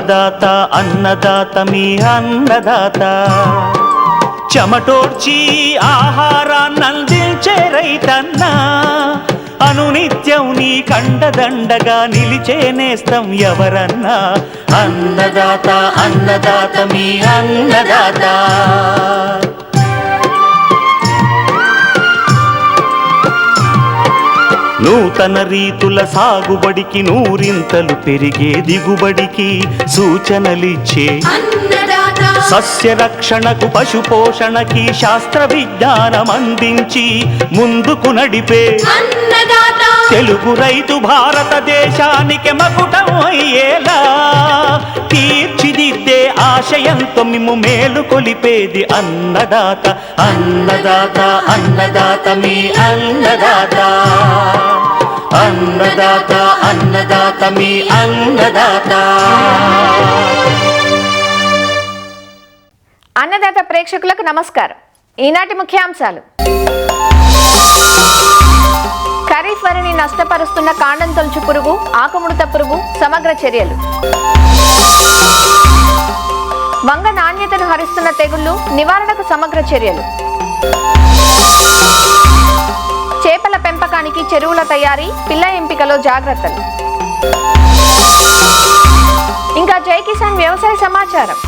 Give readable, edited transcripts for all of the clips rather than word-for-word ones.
అన్నదాత అన్నదాత మీ అన్నదాత చెమటోడ్చి ఆహారాన్నందించే రైతన్న అనునిత్యం నీ కండదండగా నిలిచే నేస్తం ఎవరన్నా అన్నదాత అన్నదాత మీ అన్నదాత నూతన రీతుల సాగుబడికి నూరింతలు పెరిగే దిగుబడికి సూచనలిచ్చే సస్య రక్షణకు పశు పోషణకి శాస్త్ర విజ్ఞానం అందించి ముందుకు నడిపే తెలుగు రైతు భారతదేశానికి మకుటం అయ్యేలా తీర్చిదిద్దే ఆశయంతో మిమ్ము మేలు కొలిపేది అన్నదాత అన్నదాత అన్నదాత మీ అన్నదాత అన్నదాత అన్నదాత మీ అన్నదాత. అన్నదాత ప్రేక్షకులకు నమస్కారం. ఈనాటి ముఖ్యాంశాలు: ఖరీఫ్ వరిని నష్టపరుస్తున్న కాండం తొలుచు పురుగు, ఆకుముడత పురుగు సమగ్ర చర్యలు. వంగ నాణ్యతను హరిస్తున్న తెగుళ్లు నివారణకు సమగ్ర చర్యలు. చేపల పెంపకానికి చెరువుల తయారీ, పిల్ల ఎంపికలో జాగ్రత్తలు. ఇంకా జై కిసాన్ వ్యవసాయ సమాచారం.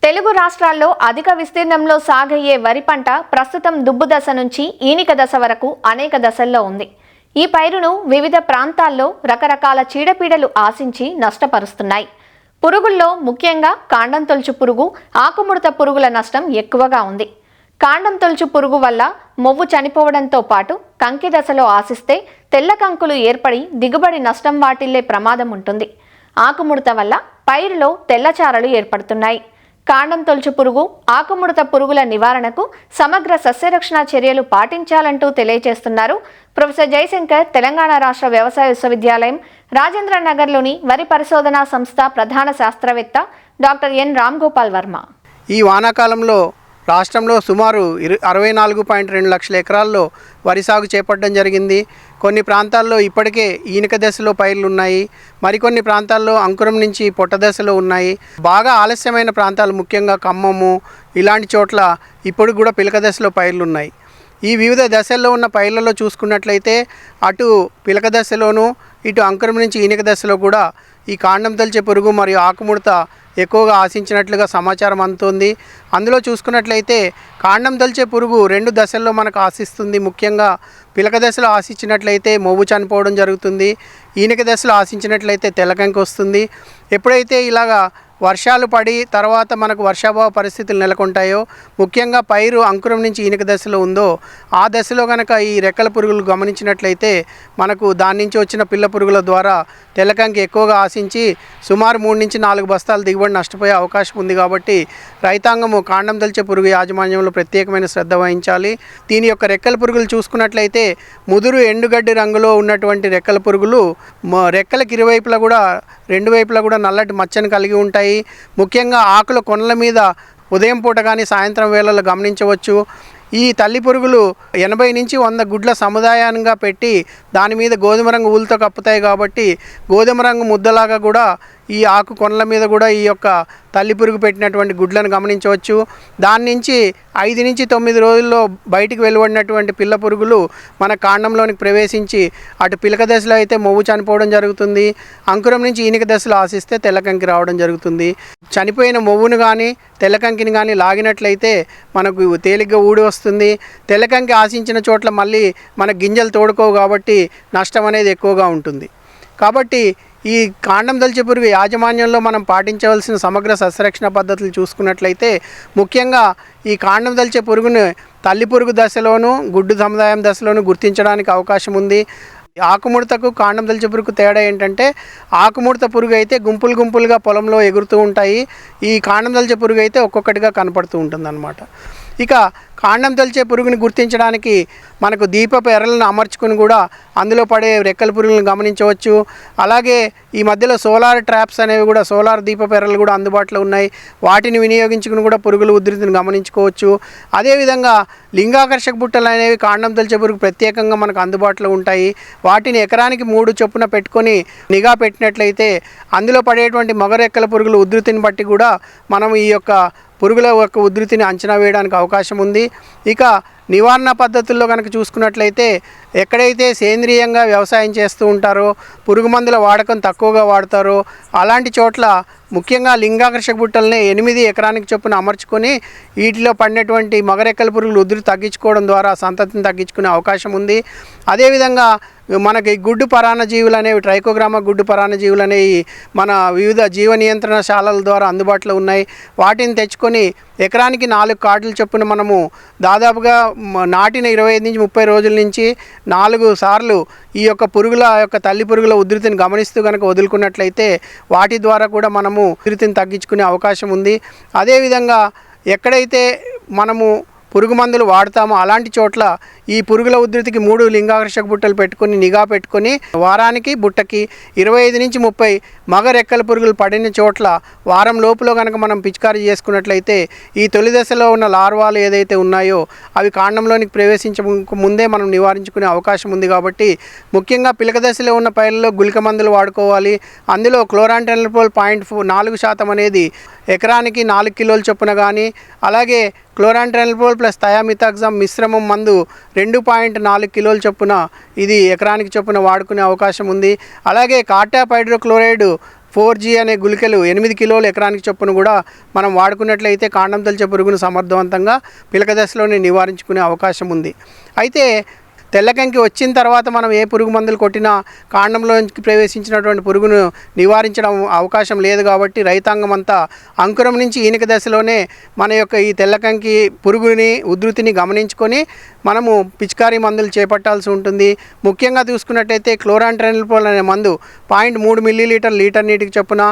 తెలుగు రాష్ట్రాల్లో అధిక విస్తీర్ణంలో సాగయ్యే వరి పంట ప్రస్తుతం దుబ్బు దశ నుంచి ఈనిక దశ వరకు అనేక దశల్లో ఉంది. ఈ పైరును వివిధ ప్రాంతాల్లో రకరకాల చీడపీడలు ఆశించి నష్టపరుస్తున్నాయి. పురుగుల్లో ముఖ్యంగా కాండం తొలుచు పురుగు, ఆకుముడత పురుగుల నష్టం ఎక్కువగా ఉంది. కాండం తొలుచు పురుగు వల్ల మొవ్వు చనిపోవడంతో పాటు కంకి దశలో ఆశిస్తే తెల్ల కంకులు ఏర్పడి దిగుబడి నష్టం వాటిల్లే ప్రమాదం ఉంటుంది. ఆకుముడత వల్ల పైరులో తెల్లచారలు ఏర్పడుతున్నాయి. కాండం తొలుచు పురుగు, ఆకుముడత పురుగుల నివారణకు సమగ్ర సస్యరక్షణ చర్యలు పాటించాలంటూ తెలియజేస్తున్నారు ప్రొఫెసర్ జయశంకర్, తెలంగాణ రాష్ట్ర వ్యవసాయ విశ్వవిద్యాలయం రాజేంద్ర నగర్లోని వరి పరిశోధనా సంస్థ ప్రధాన శాస్త్రవేత్త డాక్టర్ ఎన్ రామ్ గోపాల్ వర్మ. ఈ వానాకాలంలో రాష్ట్రంలో సుమారు 64.2 లక్షల ఎకరాల్లో వరి సాగు చేపట్టడం జరిగింది. కొన్ని ప్రాంతాల్లో ఇప్పటికే ఈనిక దశలో పైర్లు ఉన్నాయి, మరికొన్ని ప్రాంతాల్లో అంకురం నుంచి పొట్ట దశలో ఉన్నాయి. బాగా ఆలస్యమైన ప్రాంతాలు ముఖ్యంగా ఖమ్మము ఇలాంటి చోట్ల ఇప్పుడు కూడా పిలక దశలో పైర్లు ఉన్నాయి. ఈ వివిధ దశల్లో ఉన్న పైర్లలో చూసుకున్నట్లయితే అటు పిలక దశలోను ఇటు అంకురం నుంచి ఈనిక దశలో కూడా ఈ కాండం తొలిచే పురుగు మరియు ఆకుముడత ఎక్కువగా ఆశించినట్లుగా సమాచారం అందుతుంది. అందులో చూసుకున్నట్లయితే కాండం తొలిచే పురుగు 2 దశల్లో మనకు ఆశిస్తుంది. ముఖ్యంగా పిలక దశలో ఆశించినట్లయితే మొవ్వు చనిపోవడం జరుగుతుంది. ఈనిక దశలో ఆశించినట్లయితే తెల్లకంకి వస్తుంది. ఎప్పుడైతే ఇలాగా వర్షాలు పడి తర్వాత మనకు వర్షాభావ పరిస్థితులు నెలకొంటాయో, ముఖ్యంగా పైరు అంకురం నుంచి ఈనిక దశలో ఉందో ఆ దశలో కనుక ఈ రెక్కల పురుగులు గమనించినట్లయితే మనకు దాని నుంచి వచ్చిన పిల్ల పురుగుల ద్వారా తెల్లకంకి ఎక్కువగా ఆశించి సుమారు 3 నుంచి 4 బస్తాలు దిగుబడి నష్టపోయే అవకాశం ఉంది. కాబట్టి రైతాంగము కాండం తొలిచే పురుగు యాజమాన్యంలో ప్రత్యేకమైన శ్రద్ధ వహించాలి. దీని యొక్క రెక్కల పురుగులు చూసుకున్నట్లయితే ముదురు ఎండుగడ్డి రంగులో ఉన్నటువంటి రెక్కల పురుగులు రెక్కలకు ఇరువైపులా కూడా 2 వైపులా కూడా నల్లటి మచ్చను కలిగి ఉంటాయి. ముఖ్యంగా ఆకుల కొనల మీద ఉదయం పూట కానీ సాయంత్రం వేళల్లో గమనించవచ్చు. ఈ తల్లి పురుగులు 80 నుంచి 100 గుడ్ల సముదాయంగా పెట్టి దాని మీద గోధుమ రంగు ఊలుతో కప్పుతాయి. కాబట్టి గోధుమ రంగు ముద్దలాగా కూడా ఈ ఆకు కొనల మీద కూడా ఈ యొక్క తల్లి పురుగు పెట్టినటువంటి గుడ్లను గమనించవచ్చు. దాని నుంచి 5 నుంచి 9 రోజుల్లో బయటికి వెలువడినటువంటి పిల్ల పురుగులు మన కాండంలోనికి ప్రవేశించి అటు పిలక దశలో అయితే మొవ్వు చనిపోవడం జరుగుతుంది. అంకురం నుంచి ఈనిక దశలో ఆశిస్తే తెల్లకంకి రావడం జరుగుతుంది. చనిపోయిన మొవ్వును కానీ తెల్లకంకిని కానీ లాగినట్లయితే మనకు తేలిగ్గా ఊడి వస్తుంది. తెల్లకంకి ఆశించిన చోట్ల మళ్ళీ మన గింజలు తోడుకోవు కాబట్టి నష్టం అనేది ఎక్కువగా ఉంటుంది. కాబట్టి ఈ కాండం తొలిచే పురుగు యాజమాన్యంలో మనం పాటించవలసిన సమగ్ర సస్యరక్షణ పద్ధతులు చూసుకున్నట్లయితే ముఖ్యంగా ఈ కాండం తొలిచే పురుగును తల్లి పురుగు దశలోను గుడ్డు సముదాయం దశలోను గుర్తించడానికి అవకాశం ఉంది. ఆకుముడతకు కాండం తొలిచే పురుగు తేడా ఏంటంటే ఆకుముడత పురుగు అయితే గుంపులు గుంపులుగా పొలంలో ఎగురుతూ ఉంటాయి. ఈ కాండం తొలిచే పురుగు అయితే ఒక్కొక్కటిగా కనపడుతూ ఉంటుందన్నమాట. ఇక కాండం తొలిచే పురుగుని గుర్తించడానికి మనకు దీపపు ఎర్రలను అమర్చుకుని కూడా అందులో పడే రెక్కల పురుగులను గమనించవచ్చు. అలాగే ఈ మధ్యలో సోలార్ ట్రాప్స్ అనేవి కూడా, సోలార్ దీపపు ఎర్రలు కూడా అందుబాటులో ఉన్నాయి. వాటిని వినియోగించుకుని కూడా పురుగుల ఉధృతిని గమనించుకోవచ్చు. అదేవిధంగా లింగాకర్షక బుట్టలు అనేవి కాండం తొలిచే పురుగు ప్రత్యేకంగా మనకు అందుబాటులో ఉంటాయి. వాటిని ఎకరానికి 3 చొప్పున పెట్టుకొని నిఘా పెట్టినట్లయితే అందులో పడేటువంటి మగ రెక్కల పురుగుల ఉధృతిని బట్టి కూడా మనం ఈ యొక్క పురుగుల యొక్క ఉధృతిని అంచనా వేయడానికి అవకాశం ఉంది. ఇక నివారణ పద్ధతుల్లో కనుక చూసుకున్నట్లయితే ఎక్కడైతే సేంద్రియంగా వ్యవసాయం చేస్తూ ఉంటారో, పురుగు మందుల వాడకం తక్కువగా వాడతారో అలాంటి చోట్ల ముఖ్యంగా లింగాకర్షక బుట్టలనే 8 ఎకరానికి చొప్పున అమర్చుకొని వీటిలో పడినటువంటి మగరెక్కల పురుగులు ఉధృతి తగ్గించుకోవడం ద్వారా సంతతిని తగ్గించుకునే అవకాశం ఉంది. అదేవిధంగా మనకి గుడ్డు పరాన్నజీవులు అనేవి, ట్రైకోగ్రామా గుడ్డు పరాన్నజీవులు అనేవి మన వివిధ జీవ నియంత్రణ శాలల ద్వారా అందుబాటులో ఉన్నాయి. వాటిని తెచ్చుకొని ఎకరానికి 4 కార్డులు చొప్పున మనము దాదాపుగా నాటిన 25 నుంచి 30 రోజుల నుంచి 4 సార్లు ఈ యొక్క పురుగుల యొక్క తల్లి పురుగుల ఉధృతిని గమనిస్తూ కనుక వదులుకున్నట్లయితే వాటి ద్వారా కూడా మనము ఉధృతిని తగ్గించుకునే అవకాశం ఉంది. అదేవిధంగా ఎక్కడైతే మనము పురుగు మందులు వాడతామో అలాంటి చోట్ల ఈ పురుగుల ఉధృతికి 3 లింగాకర్షక బుట్టలు పెట్టుకొని నిఘా పెట్టుకొని వారానికి బుట్టకి 25 నుంచి 30 మగ రెక్కల పురుగులు పడిన చోట్ల వారం లోపులో కనుక మనం పిచికారీ చేసుకున్నట్లయితే ఈ తొలి దశలో ఉన్న లార్వాలు ఏదైతే ఉన్నాయో అవి కాండంలోనికి ప్రవేశించక ముందే మనం నివారించుకునే అవకాశం ఉంది. కాబట్టి ముఖ్యంగా పిలక దశలో ఉన్న పైర్లలో గుళిక మందులు వాడుకోవాలి. అందులో క్లోరాంట్రెనిపోల్ 0.4% అనేది ఎకరానికి 4 కిలోల చొప్పున కానీ, అలాగే క్లోరాంట్రెనిపోల్ ప్లస్ థయామిథాక్సామ్ మిశ్రమం మందు 2.4 కిలోల చొప్పున ఇది ఎకరానికి చొప్పున వాడుకునే అవకాశం ఉంది. అలాగే కార్టాప్ హైడ్రోక్లోరైడ్ 4G అనే గుళికలు 8 కిలోలు ఎకరానికి చొప్పున కూడా మనం వాడుకున్నట్లయితే కాండం తొలిచే పురుగును సమర్థవంతంగా పిలక దశలోనే నివారించుకునే అవకాశం ఉంది. అయితే తెల్లకంకి వచ్చిన తర్వాత మనం ఏ పురుగు మందులు కొట్టినా కాండంలోకి ప్రవేశించినటువంటి పురుగును నివారించడం అవకాశం లేదు. కాబట్టి రైతాంగం అంతా అంకురం నుంచి ఈనిక దశలోనే మన యొక్క ఈ తెల్లకంకి పురుగుని ఉధృతిని గమనించుకొని మనము పిచికారీ మందులు చేపట్టాల్సి ఉంటుంది. ముఖ్యంగా చూసుకున్నట్టయితే క్లోరాంట్రెనిపోల్ అనే మందు 0.3 మిల్లీలీటర్ లీటర్ నీటికి చొప్పున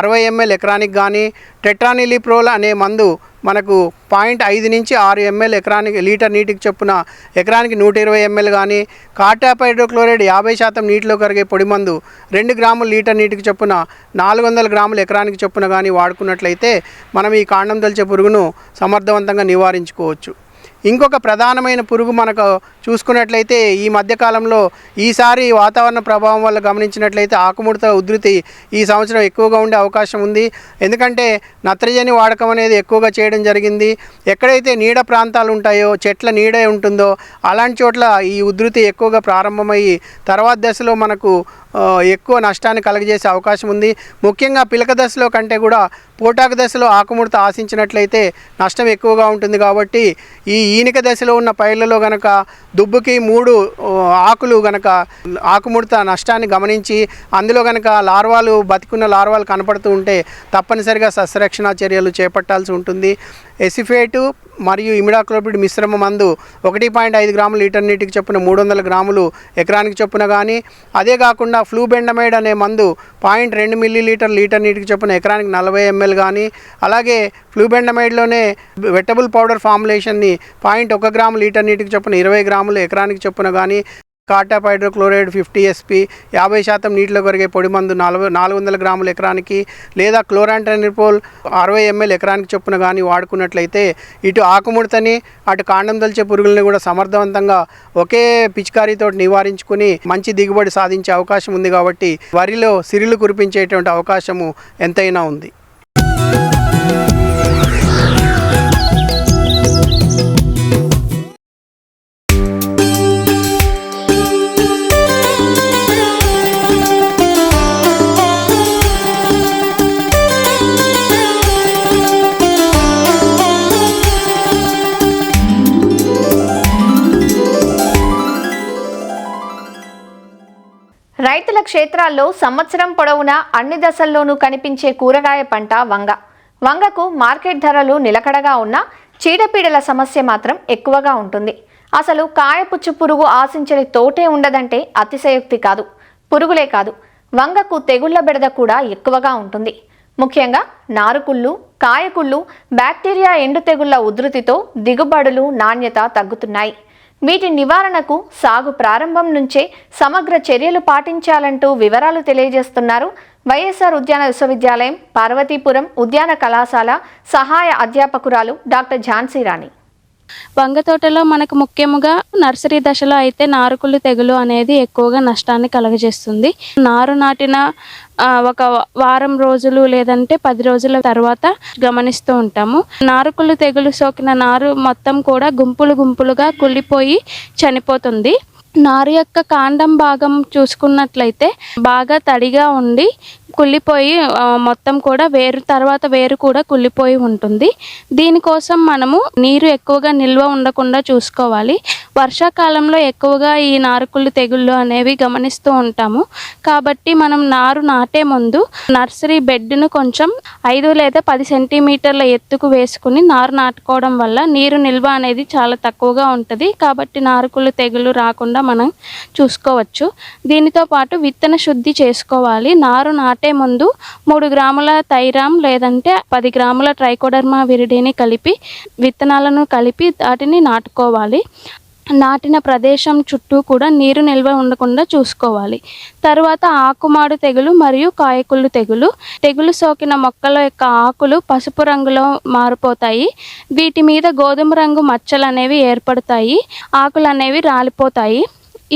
60 ml ఎకరానికి కానీ, టెట్రానిలిప్రోల్ అనే మందు మనకు 0.5 నుంచి 6 ml ఎకరానికి లీటర్ నీటికి చొప్పున ఎకరానికి 120 ml కానీ, కార్టాప్ హైడ్రోక్లోరైడ్ 50% నీటిలో కరిగే పొడి మందు 2 గ్రాముల లీటర్ నీటికి చొప్పున 400 గ్రాములు ఎకరానికి చొప్పున కానీ వాడుకున్నట్లయితే మనం ఈ కాండం తొలిచే పురుగును సమర్థవంతంగా నివారించుకోవచ్చు. ఇంకొక ప్రధానమైన పురుగు మనకు చూసుకున్నట్లయితే ఈ మధ్యకాలంలో ఈసారి వాతావరణ ప్రభావం వల్ల గమనించినట్లయితే ఆకుముడత ఉధృతి ఈ సంవత్సరం ఎక్కువగా ఉండే అవకాశం ఉంది. ఎందుకంటే నత్రజని వాడకం అనేది ఎక్కువగా చేయడం జరిగింది. ఎక్కడైతే నీడ ప్రాంతాలు ఉంటాయో, చెట్ల నీడ ఉంటుందో అలాంటి చోట్ల ఈ ఉధృతి ఎక్కువగా ప్రారంభమయ్యి తర్వాత దశలో మనకు ఎక్కువ నష్టాన్ని కలుగజేసే అవకాశం ఉంది. ముఖ్యంగా పిలక దశలో కంటే కూడా పోటాకు దశలో ఆకుముడత ఆశించినట్లయితే నష్టం ఎక్కువగా ఉంటుంది. కాబట్టి ఈ ఈనిక దశలో ఉన్న పైర్లలో గనక దుబ్బుకి 3 ఆకులు గనక ఆకుముడత నష్టాన్ని గమనించి అందులో గనక లార్వాలు బతికున్న లార్వాలు కనపడుతూ ఉంటే తప్పనిసరిగా సస్యరక్షణ చర్యలు చేపట్టాల్సి ఉంటుంది. ఎసిఫేటు మరియు ఇమిడాక్లోపిడ్ మిశ్రమ మందు 1.5 గ్రాముల లీటర్ నీటికి చొప్పున 300 గ్రాములు ఎకరానికి చొప్పున కానీ, అదే కాకుండా ఫ్లూబెండమైడ్ అనే మందు 0.2 మిల్లీలీటర్ లీటర్ నీటికి చొప్పున ఎకరానికి 40 ml కానీ, అలాగే ఫ్లూబెండమైడ్లోనే వెటబుల్ పౌడర్ ఫార్ములేషన్ని 0.1 గ్రాము లీటర్ నీటికి చొప్పున 20 గ్రాములు ఎకరానికి చొప్పున కానీ, కార్టాప్ హైడ్రోక్లోరైడ్ 50 SP 50% నీటిలో కరిగే పొడి మందు 400 గ్రాముల ఎకరానికి, లేదా క్లోరాంట్రెనిపోల్ 60 ml ఎకరానికి చొప్పున కానీ వాడుకున్నట్లయితే ఇటు ఆకుముడతని అటు కాండం తొలిచే పురుగుల్ని కూడా సమర్థవంతంగా ఒకే పిచికారీతో నివారించుకుని మంచి దిగుబడి సాధించే అవకాశం ఉంది. కాబట్టి వరిలో సిరులు కురిపించేటువంటి అవకాశము ఎంతైనా ఉంది. రైతుల క్షేత్రాల్లో సంవత్సరం పొడవునా అన్ని దశల్లోనూ కనిపించే కూరగాయ పంట వంగ. వంగకు మార్కెట్ ధరలు నిలకడగా ఉన్నా చీడపీడల సమస్య మాత్రం ఎక్కువగా ఉంటుంది. అసలు కాయపుచ్చు పురుగు ఆశించని తోటే ఉండదంటే అతిశయోక్తి కాదు. పురుగులే కాదు, వంగకు తెగుళ్ల బెడద కూడా ఎక్కువగా ఉంటుంది. ముఖ్యంగా నారుకుళ్ళు, కాయకుళ్ళు, బ్యాక్టీరియా ఎండు తెగుళ్ల ఉధృతితో దిగుబడులు, నాణ్యత తగ్గుతున్నాయి. వీటి నివారణకు సాగు ప్రారంభం నుంచే సమగ్ర చర్యలు పాటించాలంటూ వివరాలు తెలియజేస్తున్నారు వైఎస్ఆర్ ఉద్యాన విశ్వవిద్యాలయం పార్వతీపురం ఉద్యాన కళాశాల సహాయ అధ్యాపకురాలు డాక్టర్ ఝాన్సీ రాణి. వంగ తోటలో మనకు ముఖ్యంగా నర్సరీ దశలో అయితే నారుకుళ్ళు తెగులు అనేది ఎక్కువగా నష్టాన్ని కలుగజేస్తుంది. నారు నాటిన ఒక వారం రోజులు లేదంటే 10 రోజుల తర్వాత గమనిస్తూ ఉంటాము. నారుకుళ్ళు తెగులు సోకిన నారు మొత్తం కూడా గుంపులుగా కుళ్ళిపోయి చనిపోతుంది. నారు యొక్క కాండం భాగం చూసుకున్నట్లయితే బాగా తడిగా ఉండి కుళ్ళిపోయి మొత్తం కూడా వేరు కూడా కుళ్ళిపోయి ఉంటుంది. దీనికోసం మనము నీరు ఎక్కువగా నిల్వ ఉండకుండా చూసుకోవాలి. వర్షాకాలంలో ఎక్కువగా ఈ నారుకుళ్ళు తెగుళ్ళు అనేవి గమనిస్తూ ఉంటాము. కాబట్టి మనం నారు నాటే ముందు నర్సరీ బెడ్ను కొంచెం 5 లేదా 10 సెంటీమీటర్ల ఎత్తుకు వేసుకుని నారు నాటుకోవడం వల్ల నీరు నిల్వ అనేది చాలా తక్కువగా ఉంటుంది. కాబట్టి నారుకుళ్ళు తెగులు రాకుండా మనం చూసుకోవచ్చు. దీనితో పాటు విత్తన శుద్ధి చేసుకోవాలి. నారు నాటే ముందు 3 గ్రాముల థైరామ్ లేదంటే 10 గ్రాముల ట్రైకోడర్మా విరిడిని కలిపి విత్తనాలను కలిపి వాటిని నాటుకోవాలి. నాటిన ప్రదేశం చుట్టూ కూడా నీరు నిల్వ ఉండకుండా చూసుకోవాలి. తర్వాత ఆకుమాడు తెగులు మరియు కాయకుళ్ళు తెగులు సోకిన మొక్కల యొక్క ఆకులు పసుపు రంగులో మారిపోతాయి. వీటి మీద గోధుమ రంగు మచ్చలు అనేవి ఏర్పడతాయి. ఆకులు అనేవి రాలిపోతాయి.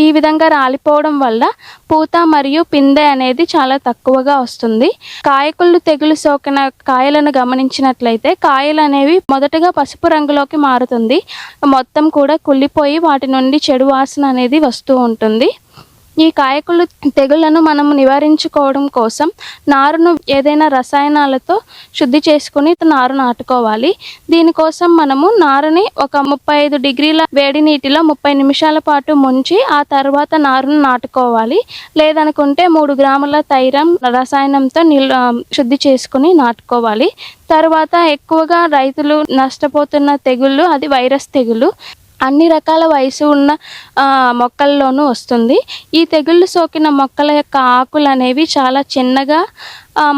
ఈ విధంగా రాలిపోవడం వల్ల పూత మరియు పిందె అనేది చాలా తక్కువగా వస్తుంది. కాయకుళ్ళు తెగులు సోకిన కాయలను గమనించినట్లయితే కాయలు అనేవి మొదటగా పసుపు రంగులోకి మారుతుంది. మొత్తం కూడా కుళ్ళిపోయి వాటి నుండి చెడు వాసన అనేది వస్తూ ఉంటుంది. ఈ కాయకుళ్ళు తెగుళ్లను మనం నివారించుకోవడం కోసం నారును ఏదైనా రసాయనాలతో శుద్ధి చేసుకుని నారు నాటుకోవాలి. దీనికోసం మనము నారుని ఒక 35 డిగ్రీల వేడి నీటిలో 30 నిమిషాల పాటు ముంచి ఆ తర్వాత నారును నాటుకోవాలి. లేదనుకుంటే 3 గ్రాముల థైరామ్ రసాయనంతో శుద్ధి చేసుకుని నాటుకోవాలి. తర్వాత ఎక్కువగా రైతులు నష్టపోతున్న తెగుళ్ళు అది వైరస్ తెగులు. అన్ని రకాల వయసు ఉన్న మొక్కల్లోనూ వస్తుంది. ఈ తెగుళ్ళు సోకిన మొక్కల యొక్క ఆకులు అనేవి చాలా చిన్నగా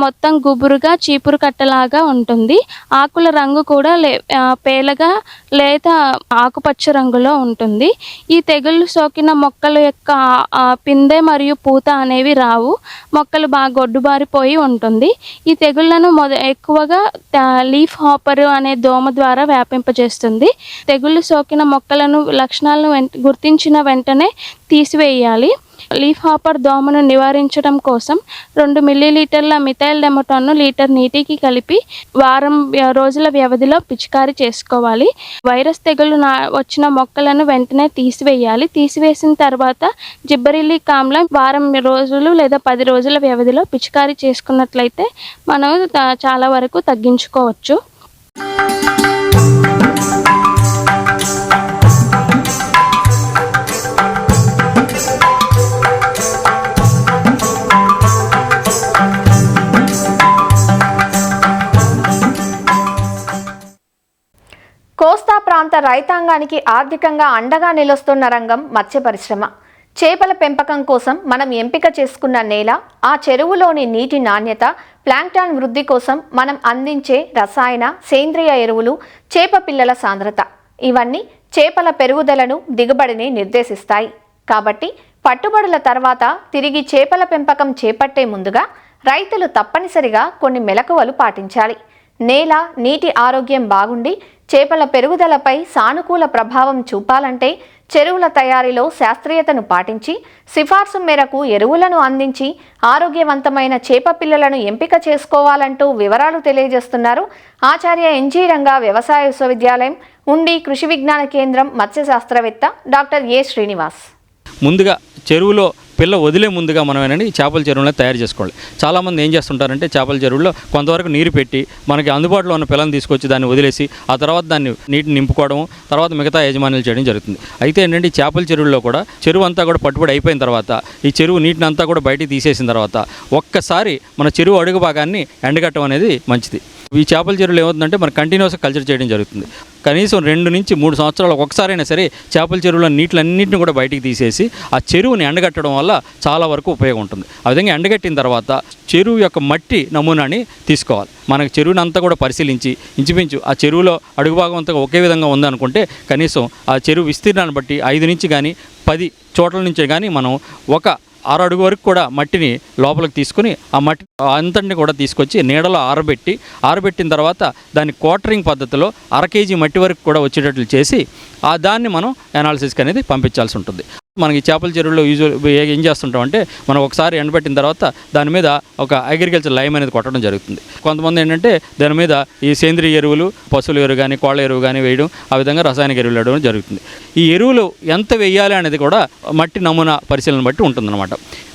మొత్తం గుబురుగా చీపురు కట్టలాగా ఉంటుంది. ఆకుల రంగు కూడా పేలగా లేదా ఆకుపచ్చ రంగులో ఉంటుంది. ఈ తెగుళ్ళు సోకిన మొక్కల యొక్క పిందె మరియు పూత అనేవి రావు. మొక్కలు బాగా గొడ్డుబారిపోయి ఉంటుంది. ఈ తెగుళ్లను ఎక్కువగా లీఫ్ హాపర్ అనే దోమ ద్వారా వ్యాపింపజేస్తుంది. తెగుళ్ళు సోకిన మొక్కలను లక్షణాలను గుర్తించిన వెంటనే తీసివేయాలి. లీఫ్ హాపర్ దోమను నివారించడం కోసం 2 మిల్లీలీటర్ల మిథైల్ డెమటోన్ను లీటర్ నీటికి కలిపి వారం రోజుల వ్యవధిలో పిచికారీ చేసుకోవాలి. వైరస్ తెగులు వచ్చిన మొక్కలను వెంటనే తీసివేయాలి. తీసివేసిన తర్వాత జిబ్బరిలిక్ ఆమ్లం వారం రోజులు లేదా 10 రోజుల వ్యవధిలో పిచికారీ చేసుకున్నట్లయితే మనం చాలా వరకు తగ్గించుకోవచ్చు. కోస్తా ప్రాంత రైతాంగానికి ఆర్థికంగా అండగా నిలుస్తున్న రంగం మత్స్య పరిశ్రమ. చేపల పెంపకం కోసం మనం ఎంపిక చేసుకున్న నేల, ఆ చెరువులోని నీటి నాణ్యత, ప్లాంక్టాన్ వృద్ధి కోసం మనం అందించే రసాయన, సేంద్రియ ఎరువులు, చేప పిల్లల సాంద్రత ఇవన్నీ చేపల పెరుగుదలను, దిగుబడిని నిర్దేశిస్తాయి. కాబట్టి పట్టుబడుల తర్వాత తిరిగి చేపల పెంపకం చేపట్టే ముందుగా రైతులు తప్పనిసరిగా కొన్ని మెలకువలు పాటించాలి. నేల, నీటి ఆరోగ్యం బాగుండి చేపల పెరుగుదలపై సానుకూల ప్రభావం చూపాలంటే చెరువుల తయారీలో శాస్త్రీయతను పాటించి సిఫార్సు మేరకు ఎరువులను అందించి ఆరోగ్యవంతమైన చేప పిల్లలను ఎంపిక చేసుకోవాలంటూ వివరాలు తెలియజేస్తున్నారు ఆచార్య ఎన్జీ రంగా వ్యవసాయ విశ్వవిద్యాలయం ఉండి కృషి విజ్ఞాన కేంద్రం మత్స్య శాస్త్రవేత్త డాక్టర్ ఏ శ్రీనివాస్. ముందుగా చెరువులో పిల్ల వదిలే ముందుగా మనం ఏంటంటే ఈ చేపల చెరువులో తయారు చేసుకోవాలి. చాలామంది ఏం చేస్తుంటారంటే చేపల చెరువులో కొంతవరకు నీరు పెట్టి మనకి అందుబాటులో ఉన్న పిల్లని తీసుకొచ్చి దాన్ని వదిలేసి ఆ తర్వాత దాన్ని నీటిని నింపుకోవడం, తర్వాత మిగతా యజమానులు చేయడం జరుగుతుంది. అయితే ఏంటంటే ఈ చేపల చెరువుల్లో కూడా చెరువు అంతా కూడా పట్టుబడి అయిపోయిన తర్వాత ఈ చెరువు నీటిని అంతా కూడా బయటికి తీసేసిన తర్వాత ఒక్కసారి మన చెరువు అడుగు భాగాన్ని ఎండగట్టడం అనేది మంచిది. ఈ చేపల చెరువులు ఏమవుతుందంటే మనం కంటిన్యూస్గా కల్చర్ చేయడం జరుగుతుంది. కనీసం 2 నుంచి 3 సంవత్సరాలు ఒకసారైనా సరే చేపల చెరువుల నీటిలన్నింటిని కూడా బయటికి తీసేసి ఆ చెరువుని ఎండగట్టడం వల్ల చాలా వరకు ఉపయోగం ఉంటుంది. ఆ విధంగా ఎండగట్టిన తర్వాత చెరువు యొక్క మట్టి నమూనాని తీసుకోవాలి. మనకు చెరువుని అంతా కూడా పరిశీలించి ఇంచుమించు ఆ చెరువులో అడుగు భాగం అంతా ఒకే విధంగా ఉందనుకుంటే కనీసం ఆ చెరువు విస్తీర్ణాన్ని బట్టి 5 నుంచి కానీ 10 చోట్ల నుంచి కానీ మనం ఒక 6 అడుగు వరకు కూడా మట్టిని లోపలికి తీసుకుని ఆ మట్టి అంతటిని కూడా తీసుకొచ్చి నీడలో ఆరబెట్టిన తర్వాత దాన్ని క్వార్టరింగ్ పద్ధతిలో 1/2 కేజీ మట్టి వరకు కూడా వచ్చేటట్లు చేసి దాన్ని మనం అనాలిసిస్కి అనేది పంపించాల్సి ఉంటుంది. మనకి చేపల చెరువులో ఏం చేస్తుంటామంటే మనం ఒకసారి ఎండబెట్టిన తర్వాత దాని మీద ఒక అగ్రికల్చర్ లైమ్ అనేది కొట్టడం జరుగుతుంది. కొంతమంది ఏంటంటే దాని మీద ఈ సేంద్రియ ఎరువులు, పశువుల ఎరువు కానీ కోళ్ళ ఎరువు కానీ వేయడం, ఆ విధంగా రసాయనిక ఎరువులు వేయడం జరుగుతుంది. ఈ ఎరువులు ఎంత వేయాలి అనేది కూడా మట్టి నమూనా పరిశీలన బట్టి ఉంటుందన్నమాట.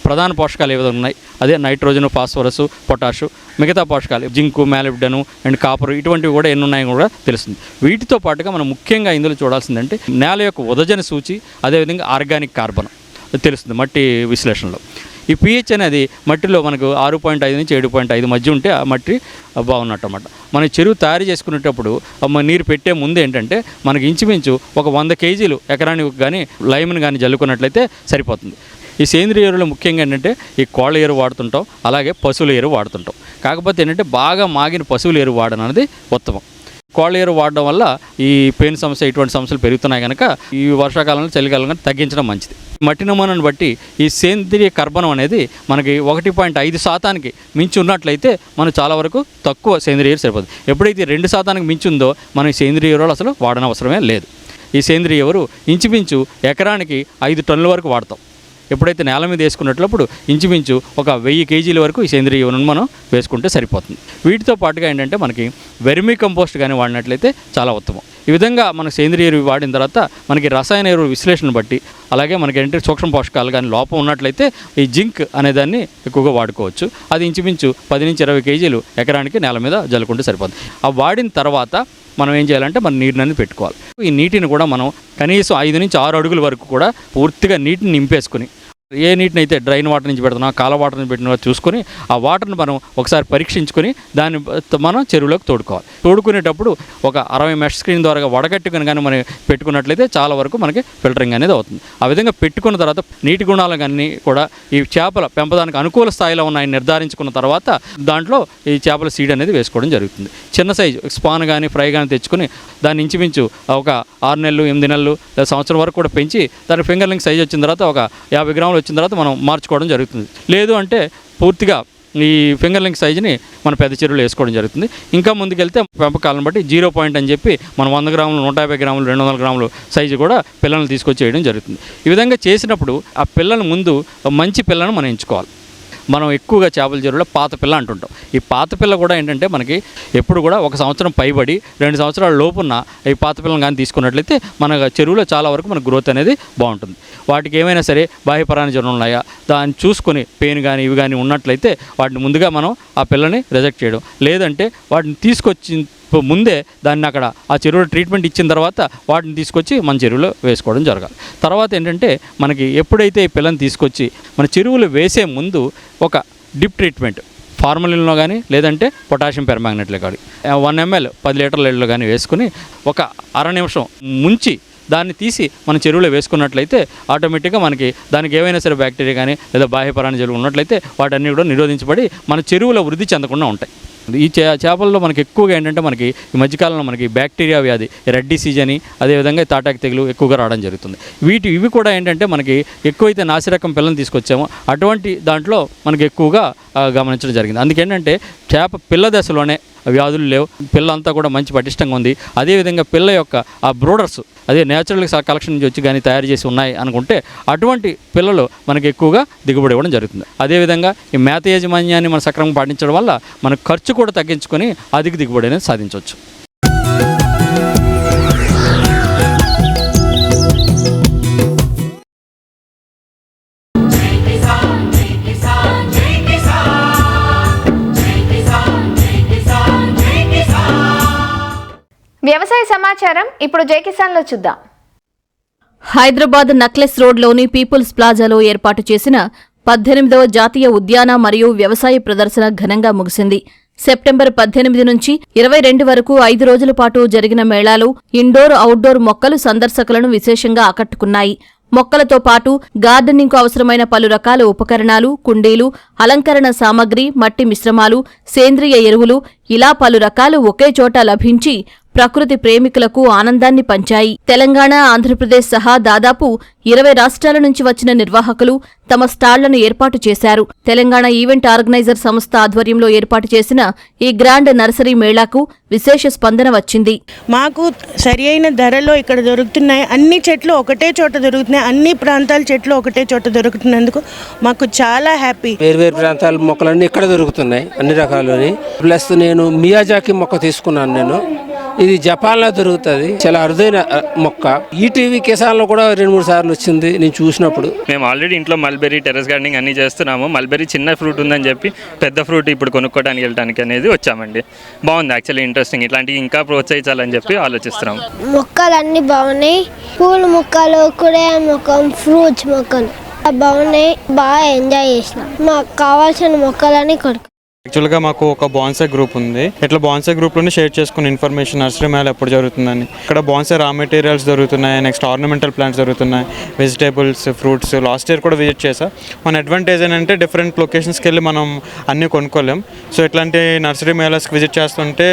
ప్రధాన పోషకాలు ఏ విధంగా ఉన్నాయి, అదే నైట్రోజన్, ఫాస్ఫరస్, పొటాషు, మిగతా పోషకాలు జింకు, మాలిబ్డెను అండ్ కాపరు ఇటువంటివి కూడా ఎన్ని ఉన్నాయో కూడా తెలుస్తుంది. వీటితో పాటుగా మనం ముఖ్యంగా ఇందులో చూడాల్సిందంటే నేల యొక్క ఉదజన సూచి, అదేవిధంగా ఆర్గానిక్ కార్బన్ తెలుస్తుంది మట్టి విశ్లేషణలో. ఈ pH అనేది మట్టిలో మనకు 6.5 నుంచి 7.5 మధ్య ఉంటే ఆ మట్టి బాగున్నట్టు అన్నమాట. మన చెరువు తయారు చేసుకునేటప్పుడు నీరు పెట్టే ముందు ఏంటంటే మనకి ఇంచుమించు ఒక 100 కేజీలు ఎకరానికి కానీ లైమ్ని కానీ జల్లుకున్నట్లయితే సరిపోతుంది. ఈ సేంద్రియ ఎరువులు ముఖ్యంగా ఏంటంటే ఈ కోళ్ళ ఎరువు వాడుతుంటాం, అలాగే పశువుల ఎరువు వాడుతుంటాం. కాకపోతే ఏంటంటే బాగా మాగిన పశువుల ఎరువు వాడడం అనేది ఉత్తమం. కోళ్ళ ఎరువు వాడడం వల్ల ఈ పెయిన్ సమస్య ఇటువంటి సమస్యలు పెరుగుతున్నాయి కనుక ఈ వర్షాకాలంలో చలికాలంలో తగ్గించడం మంచిది. మట్టి నమూనాను బట్టి ఈ సేంద్రియ కర్బనం అనేది మనకి 1.5% మించి ఉన్నట్లయితే మనం చాలా వరకు తక్కువ సేంద్రియ ఎరువు సరిపోతుంది. ఎప్పుడైతే 2% మించి ఉందో మనం సేంద్రియ ఎరువులు అసలు వాడనవసరమే లేదు. ఈ సేంద్రియ ఎరువు ఇంచుమించు ఎకరానికి 5 టన్నుల వరకు వాడతాం. ఎప్పుడైతే నేల మీద వేసుకున్నట్లప్పుడు ఇంచుమించు ఒక 1000 కేజీల వరకు ఈ సేంద్రియ ఎరువును మనం వేసుకుంటే సరిపోతుంది. వీటితో పాటుగా ఏంటంటే మనకి వెర్మీ కంపోస్ట్ కానీ వాడినట్లయితే చాలా ఉత్తమం. ఈ విధంగా మన సేంద్రియ ఎరువు వాడిన తర్వాత మనకి రసాయన ఎరువు విశ్లేషణ బట్టి, అలాగే మనకి ఏంటంటే సూక్ష్మ పోషకాలు కానీ లోపం ఉన్నట్లయితే ఈ జింక్ అనేదాన్ని ఎక్కువగా వాడుకోవచ్చు. అది ఇంచుమించు 10 నుంచి 20 కేజీలు ఎకరానికి నేల మీద జల్లుకుంటే సరిపోతుంది. ఆ వాడిన తర్వాత మనం ఏం చేయాలంటే మన నీటిని పెట్టుకోవాలి. ఈ నీటిని కూడా మనం కనీసం 5 నుంచి 6 అడుగుల వరకు కూడా పూర్తిగా నీటిని నింపేసుకుని, ఏ నీటిని అయితే డ్రైన్ వాటర్ నుంచి పెడుతున్నా కాల వాటర్ నుంచి పెట్టినా చూసుకొని ఆ వాటర్ని మనం ఒకసారి పరీక్షించుకొని దాన్ని మనం చెరువులోకి తోడుకోవాలి. తోడుకునేటప్పుడు ఒక 60 మెష్ స్క్రీన్ ద్వారా వడగట్టుకుని కానీ మనం పెట్టుకున్నట్లయితే చాలా వరకు మనకి ఫిల్టరింగ్ అనేది అవుతుంది. ఆ విధంగా పెట్టుకున్న తర్వాత నీటి గుణాలు కానీ కూడా ఈ చేపల పెంపదానికి అనుకూల స్థాయిలో ఉన్నాయని నిర్ధారించుకున్న తర్వాత దాంట్లో ఈ చేపల సీడ్ అనేది వేసుకోవడం జరుగుతుంది. చిన్న సైజు స్పాన్ కానీ ఫ్రై కానీ తెచ్చుకొని దాన్ని ఇంచుమించు ఒక 6 నెలలు 8 నెలలు సంవత్సరం వరకు కూడా పెంచి దాని ఫింగర్లింగ్ సైజు వచ్చిన తర్వాత ఒక 50 గ్రాములు వచ్చిన తర్వాత మనం మార్చుకోవడం జరుగుతుంది. లేదు అంటే పూర్తిగా ఈ ఫింగర్లింగ్ సైజుని మన పెద్ద చెరువులు వేసుకోవడం జరుగుతుంది. ఇంకా ముందుకెళ్తే పెంపకాలను బట్టి 0 పాయింట్ అని చెప్పి మనం 100 గ్రాములు 150 గ్రాములు 200 గ్రాములు సైజు కూడా పిల్లల్ని తీసుకొచ్చి వేయడం జరుగుతుంది. ఈ విధంగా చేసినప్పుడు ఆ పిల్లల ముందు మంచి పిల్లను మనం ఎంచుకోవాలి. మనం ఎక్కువగా చేపల చెరువులో పాత పిల్ల అంటుంటాం. ఈ పాత పిల్ల కూడా ఏంటంటే మనకి ఎప్పుడు కూడా 1 సంవత్సరం పైబడి 2 సంవత్సరాల లోపున్న ఈ పాత పిల్లని కానీ తీసుకున్నట్లయితే మన చెరువులో చాలా వరకు మన గ్రోత్ అనేది బాగుంటుంది. వాటికి ఏమైనా సరే బాహ్య పరాన్నజీవులు ఉన్నాయా దాన్ని చూసుకొని పెయిన్ కానీ ఇవి కానీ ఉన్నట్లయితే వాటిని ముందుగా మనం ఆ పిల్లని రిజెక్ట్ చేయడం, లేదంటే వాటిని తీసుకొచ్చి ముందే దాన్ని అక్కడ ఆ చెరువులో ట్రీట్మెంట్ ఇచ్చిన తర్వాత వాటిని తీసుకొచ్చి మన చెరువులో వేసుకోవడం జరగాలి. తర్వాత ఏంటంటే మనకి ఎప్పుడైతే ఈ పిల్లని తీసుకొచ్చి మన చెరువులో వేసే ముందు ఒక డిప్ ట్రీట్మెంట్ ఫార్మలిన్లో కానీ లేదంటే పొటాషియం పెర్మాంగనేట్లో కానీ 1 ml 10 లీటర్ల నీళ్ళలో కానీ వేసుకుని ఒక అర నిమిషం ముంచి దాన్ని తీసి మన చెరువులో వేసుకున్నట్లయితే ఆటోమేటిక్గా మనకి దానికి ఏవైనా సరే బ్యాక్టీరియా కానీ లేదా బాహ్య పరాన్నజీవులు ఉన్నట్లయితే వాటన్నీ కూడా నిరోధించబడి మన చెరువులో వృద్ధి చెందకుండా ఉంటాయి. ఈ చేపల్లో మనకి ఎక్కువగా ఏంటంటే మనకి ఈ మధ్యకాలంలో మనకి బ్యాక్టీరియా వ్యాధి రెడ్ డిసీజ్ అని, అదేవిధంగా తాటాకు తెగులు ఎక్కువగా రావడం జరుగుతుంది. ఇవి కూడా ఏంటంటే మనకి ఎక్కువైతే నాసిరకం పిల్లని తీసుకొచ్చామో అటువంటి దాంట్లో మనకి ఎక్కువగా గమనించడం జరిగింది. అందుకేంటంటే చేప పిల్ల దశలోనే వ్యాధులు లేవు, పిల్ల అంతా కూడా మంచి పటిష్టంగా ఉంది. అదేవిధంగా పిల్ల యొక్క ఆ బ్రోడర్స్ అదే నేచురల్ కలెక్షన్ నుంచి వచ్చి కానీ తయారు చేసి ఉన్నాయి అనుకుంటే అటువంటి పిల్లలు మనకి ఎక్కువగా దిగుబడి ఇవ్వడం జరుగుతుంది. అదేవిధంగా ఈ మేత యాజమాన్యాన్ని మనం సక్రమంగా పాటించడం వల్ల మన ఖర్చు కూడా తగ్గించుకొని అధిక దిగుబడి అనేది సాధించవచ్చు. వ్యవసాయ సమాచారం ఇప్పుడు జై కిసాన్లో చూద్దాం. హైదరాబాద్ నక్లెస్ రోడ్లోని పీపుల్స్ ప్లాజాలో ఏర్పాటు చేసిన 18వ జాతీయ ఉద్యాన మరియు వ్యవసాయ ప్రదర్శన ఘనంగా ముగిసింది. సెప్టెంబర్ 18 నుంచి 22 వరకు 5 రోజుల పాటు జరిగిన మేళాలో ఇండోర్, అవుట్డోర్ మొక్కలు సందర్శకులను విశేషంగా ఆకట్టుకున్నాయి. మొక్కలతో పాటు గార్డెనింగ్కు అవసరమైన పలు రకాల ఉపకరణాలు, కుండీలు, అలంకరణ సామగ్రి, మట్టి మిశ్రమాలు, సేంద్రియ ఎరువులు ఇలా పలు రకాలు ఒకే చోట లభించి ప్రకృతి ప్రేమికులకు ఆనందాన్ని పంచాయి. తెలంగాణ, ఆంధ్రప్రదేశ్ సహా దాదాపు 20 రాష్ట్రాల నుంచి వచ్చిన నిర్వాహకులు తమ స్టాళ్లను ఏర్పాటు చేశారు. తెలంగాణ ఈవెంట్ ఆర్గనైజర్ సంస్థ ఆధ్వర్యంలో ఏర్పాటు చేసిన ఈ గ్రాండ్ నర్సరీ మేళాకు విశేష స్పందన వచ్చింది. మాకు సరి అయిన ధరలో ఇక్కడ దొరుకుతున్నాయి. అన్ని చెట్లు ఒకటే చోట దొరుకుతున్నాయి. అన్ని ప్రాంతాల చెట్లు ఒకటే చోట దొరుకుతున్నందుకు మాకు చాలా హ్యాపీ. వేరు మొక్కలు మొక్కలన్నీ ఇక్కడ దొరుకుతున్నాయి, అన్ని రకాలని. ప్లస్ నేను మియాజాకి మొక్క తీసుకున్నాను. ఇది జపాన్లో దొరుకుతుంది, చాలా అరుదైన మొక్క. ఈటీవీ కిసాన్లో కూడా 2-3 సార్లు వచ్చింది నేను చూసినప్పుడు. మేము ఆల్రెడీ ఇంట్లో మల్బెర్రీ, టెర్రస్ గార్డెనింగ్ అన్ని చేస్తున్నాము. మల్బెర్రీ చిన్న ఫ్రూట్ ఉందని చెప్పి పెద్ద ఫ్రూట్ ఇప్పుడు కొనుక్కోవడానికి వెళ్ళడానికి అనేది వచ్చామండి. బాగుంది, యాక్చువల్లీ ఇంట్రెస్టింగ్. ఇట్లాంటివి ఇంకా ప్రోత్సహించాలని చెప్పి ఆలోచిస్తున్నాము. మొక్కలు అన్నీ బాగున్నాయి. పూల మొక్కలు, కూరగాయల మొక్కలు, ఫ్రూట్స్ మొక్కలు బాగున్నాయి. బాగా ఎంజాయ్ చేసినాం. మాకు కావాల్సిన మొక్కలని కొడుకు. యాక్చువల్గా మాకు ఒక బాన్సే గ్రూప్ ఉంది. ఇట్లా బాన్సే గ్రూప్లోనే షేర్ చేసుకున్న ఇన్ఫర్మేషన్ నర్సరీ మేళ ఎప్పుడు జరుగుతుందని. ఇక్కడ బాన్సే రా మెటీరియల్స్ దొరుకుతున్నాయి, నెక్స్ట్ ఆర్నమెంటల్ ప్లాంట్స్ దొరుకుతున్నాయి, వెజిటేబుల్స్, ఫ్రూట్స్. లాస్ట్ ఇయర్ కూడా విజిట్ చేసా. మన అడ్వాంటేజ్ ఏంటంటే డిఫరెంట్ లొకేషన్స్కి వెళ్ళి మనం అన్నీ కొనుక్కోలేం. సో ఇట్లాంటి నర్సరీ మేళాస్కి విజిట్ చేస్తుంటే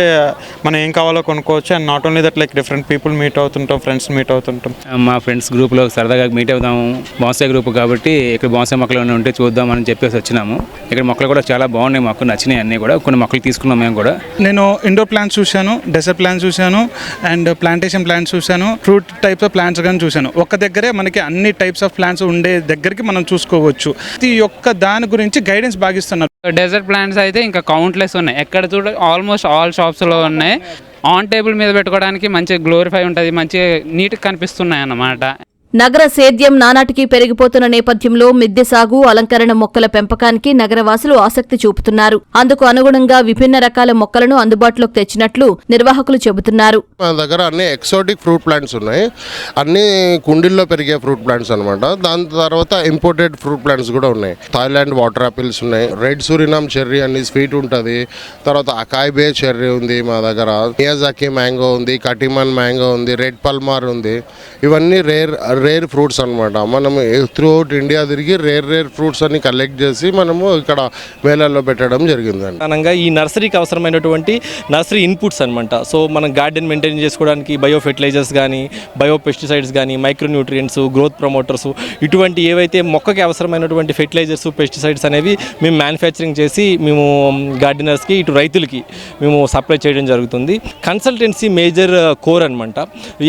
మనం ఏం కావాలో కొనుక్కోవచ్చు. And not only that, like different people meet అవుతుంటాం, ఫ్రెండ్స్ మీట్ అవుతుంటాం. మా ఫ్రెండ్స్ గ్రూప్లో సరదాగా మీట్ అవుతాము. బాన్సే గ్రూప్ కాబట్టి ఇక్కడ బాన్సే మొక్కలు ఉంటే చూద్దామని చెప్పేసి వచ్చినాము. ఇక్కడ మొక్కలు కూడా చాలా బాగున్నాయి, మాకు నచ్చినాయి. అన్నీ కూడా కొన్ని మొక్కలు తీసుకున్నాం మేము కూడా. నేను ఇండోర్ ప్లాంట్స్ చూశాను, డెజర్ట్ ప్లాంట్స్ చూశాను, అండ్ ప్లాంటేషన్ ప్లాంట్స్ చూశాను, ఫ్రూట్ టైప్స్ ఆఫ్ ప్లాంట్స్ కానీ చూశాను. ఒక్క దగ్గరే మనకి అన్ని టైప్స్ ఆఫ్ ప్లాంట్స్ ఉండే దగ్గరికి మనం చూసుకోవచ్చు. ఈ యొక్క దాని గురించి గైడెన్స్ బాగిస్తున్నారు. డెజర్ట్ ప్లాంట్స్ అయితే ఇంకా కౌంట్లెస్ ఉన్నాయి. ఎక్కడ చూడ ఆల్మోస్ట్ ఆల్ షాప్స్లో ఉన్నాయి. ఆన్ టేబుల్ మీద పెట్టుకోవడానికి మంచి గ్లోరిఫై ఉంటుంది, మంచి నీట్గా కనిపిస్తున్నాయి అన్నమాట. నగర సేద్యం నానాటికి పెరిగిపోతున్న నేపథ్యంలో మిద్దె సాగు, అలంకరణ మొక్కల పెంపకానికి నగరవాసులు ఆసక్తి చూపుతున్నారు. అందుకు అనుగుణంగా విభిన్న రకాల మొక్కలను అందుబాటులోకి తెచ్చినట్లు నిర్వాహకులు చెబుతున్నారు. మన దగ్గర అన్ని ఎక్సోటిక్ ఫ్రూట్ ప్లాంట్స్ ఉన్నాయి. అన్ని కుండీల్లో పెరిగే ఫ్రూట్ ప్లాంట్స్ అనమాట. దాని తర్వాత ఇంపోర్టెడ్ ఫ్రూట్ ప్లాంట్స్ కూడా ఉన్నాయి. థాయిలాండ్ వాటర్ యాపిల్స్ ఉన్నాయి, రెడ్ సూరినామ్ చెర్రీ అని స్వీట్ ఉంటుంది, తర్వాత అకాయ్ బే చెర్రీ ఉంది మా దగ్గర, మియాజాకి మ్యాంగో ఉంది, కటిమన్ మ్యాంగో ఉంది, రెడ్ పల్మార్ ఉంది. ఇవన్నీ రేర్ ఫ్రూట్స్ అనమాట. మనము త్రూ అవుట్ ఇండియా తిరిగి రేర్ ఫ్రూట్స్ అన్ని కలెక్ట్ చేసి మనము ఇక్కడ మేళాల్లో పెట్టడం జరిగిందండి. అనగా ఈ నర్సరీకి అవసరమైనటువంటి నర్సరీ ఇన్పుట్స్ అనమాట. సో మనం గార్డెన్ మెయింటైన్ చేసుకోవడానికి బయో ఫెర్టిలైజర్స్ కానీ, బయో పెస్టిసైడ్స్ కానీ, మైక్రోన్యూట్రియంట్స్, గ్రోత్ ప్రమోటర్స్, ఇటువంటి ఏవైతే మొక్కకి అవసరమైనటువంటి ఫెర్టిలైజర్స్, పెస్టిసైడ్స్ అనేవి మేము మ్యానుఫ్యాక్చరింగ్ చేసి మేము గార్డెనర్స్కి, ఇటు రైతులకి మేము సప్లై చేయడం జరుగుతుంది. కన్సల్టెన్సీ మేజర్ కోర్ అనమాట.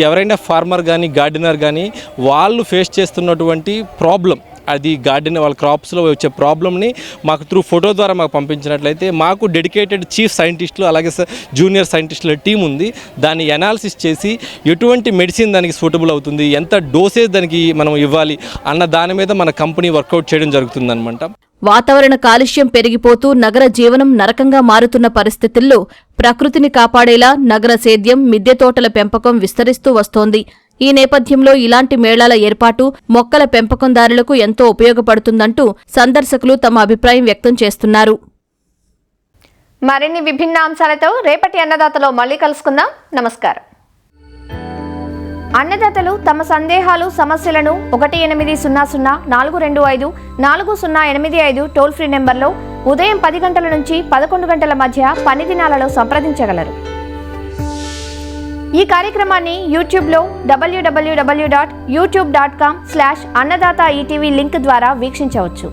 ఎవరైనా ఫార్మర్ కానీ, గార్డెనర్ కానీ వాళ్ళు ఫేస్ చేస్తున్నటువంటి ప్రాబ్లం, అది గార్డెన్ వాళ్ళ క్రాప్స్లో వచ్చే ప్రాబ్లమ్ని మాకు త్రూ ఫోటో ద్వారా మాకు పంపించినట్లయితే మాకు డెడికేటెడ్ చీఫ్ సైంటిస్టులు అలాగే జూనియర్ సైంటిస్టుల టీం ఉంది. దాన్ని అనాలిసిస్ చేసి ఎటువంటి మెడిసిన్ దానికి సూటబుల్ అవుతుంది, ఎంత డోసేజ్ దానికి మనం ఇవ్వాలి అన్న దాని మీద మన కంపెనీ వర్కౌట్ చేయడం జరుగుతుందన్నమాట. వాతావరణ కాలుష్యం పెరిగిపోతూ నగర జీవనం నరకంగా మారుతున్న పరిస్థితుల్లో ప్రకృతిని కాపాడేలా నగర సేద్యం, మిద్దె తోటల పెంపకం విస్తరిస్తూ వస్తోంది. ఈ నేపథ్యంలో ఇలాంటి మేళాల ఏర్పాటు మొక్కల పెంపకందారులకు ఎంతో ఉపయోగపడుతుందంటూ సందర్శకులు తమ అభిప్రాయం వ్యక్తం చేస్తున్నారు. మరిన్ని విభిన్న అంశాలతో రేపటి అన్నదాతలో మళ్ళీ కలుసుకుందాం. నమస్కారం. అన్నదాతలు తమ సందేహాలు, సమస్యలను 1800-425-4085 టోల్ ఫ్రీ నెంబర్లో ఉదయం 10 గంటల నుంచి 11 గంటల మధ్య పని దినాలలో సంప్రదించగలరు. ఈ కార్యక్రమాన్ని యూట్యూబ్లో www.youtube.com/annadaata ETV లింక్ ద్వారా వీక్షించవచ్చు.